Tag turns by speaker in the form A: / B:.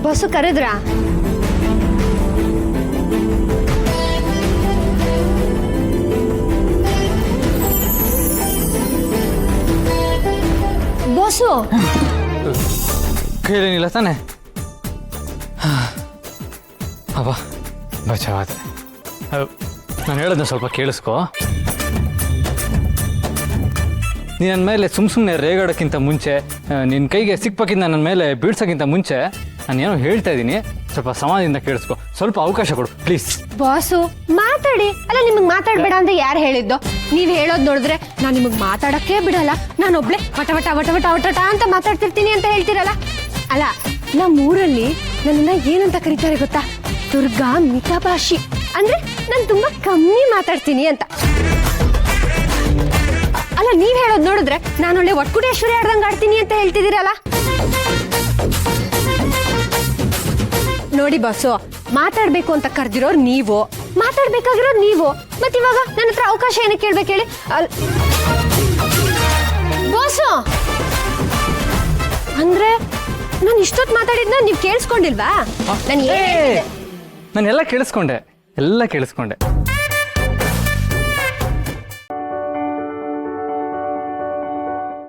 A: Bus ಕರೆದ್ರಾ? Boss
B: ಕೇಳೇನಿಲ್ಲ ತಾನೆ? ಅಬ್ಬಾ ಬಚಾವಾದೆ. ನಾನು ಹೇಳೋದನ್ನ ಸ್ವಲ್ಪ ಕೇಳಿಸ್ಕೊ. ನೀನು ನನ್ನ ಮೇಲೆ ಸುಮ್ಮನೆ ರೇಗಾಡೋಕ್ಕಿಂತ ಮುಂಚೆ, ನಿನ್ನ ಕೈಗೆ ಸಿಕ್ಬೇಕಿಂತ ನನ್ನ ಮೇಲೆ ಬೀಳ್ಸೋಕ್ಕಿಂತ ಮುಂಚೆ ನಾನೇನೋ ಹೇಳ್ತಾ ಇದ್ದೀನಿ. ಸ್ವಲ್ಪ ಸಮಾಧಾನದಿಂದ ಕೇಳಿಸ್ಕೊ, ಸ್ವಲ್ಪ ಅವಕಾಶ ಕೊಡು ಪ್ಲೀಸ್.
A: ಬಾಸು ಮಾತಾಡಿ. ಅಲ್ಲ, ನಿಮಗೆ ಮಾತಾಡಬೇಡ ಅಂತ ಯಾರು ಹೇಳಿದ್ದು? ನೀವು ಹೇಳೋದು ನೋಡಿದ್ರೆ ನಾನು ನಿಮಗೆ ಮಾತಾಡೋಕ್ಕೆ ಬಿಡಲ್ಲ, ನಾನೊಬ್ಳೆ ವಟ ವಟ ವಟ ವಟ ವಟ ಅಂತ ಮಾತಾಡ್ತಿರ್ತೀನಿ ಅಂತ ಹೇಳ್ತೀರಲ್ಲ. ಅಲ್ಲ, ನಮ್ಮೂರಲ್ಲಿ ನನ್ನನ್ನು ಏನಂತ ಕರೀತಾರೆ ಗೊತ್ತಾ? ದುರ್ಗಾ ಮಿತಭಾಷಿ. ಅಂದರೆ ನಾನು ತುಂಬ ಕಮ್ಮಿ ಮಾತಾಡ್ತೀನಿ ಅಂತ. ಅಲ್ಲ, ನೀವು ಹೇಳೋದು ನೋಡಿದ್ರೆ ನಾನು ಒಳ್ಳೆ ಒಟ್ಕುಟೇಶ್ವರಿ ಆಡ್ದಂಗೆ ಆಡ್ತೀನಿ ಅಂತ ಹೇಳ್ತಿದ್ದೀರಲ್ಲ. ನೋಡಿ ಬಾಸು, ಮಾತಾಡ್ಬೇಕು ಅಂತ ಕರೆದಿರೋರು ನೀವು, ಮಾತಾಡ್ಬೇಕಾಗಿರೋದು ನೀವು. ಮತ್ತೆ ಇವಾಗ ನನ್ನ ಹತ್ರ ಅವಕಾಶ ಏನಕ್ಕೆ ಕೇಳ್ಬೇಕು ಹೇಳಿ? ಬಾಸು ಅಂದ್ರೆ ನಾನು ಇಷ್ಟೊತ್ತು ಮಾತಾಡಿದ್ನ ನೀವು ಕೇಳಿಸ್ಕೊಂಡಿಲ್ವಾ?
B: ನಾನೆಲ್ಲ ಕೇಳಿಸ್ಕೊಂಡೆ, ಎಲ್ಲ ಕೇಳಿಸ್ಕೊಂಡೆ.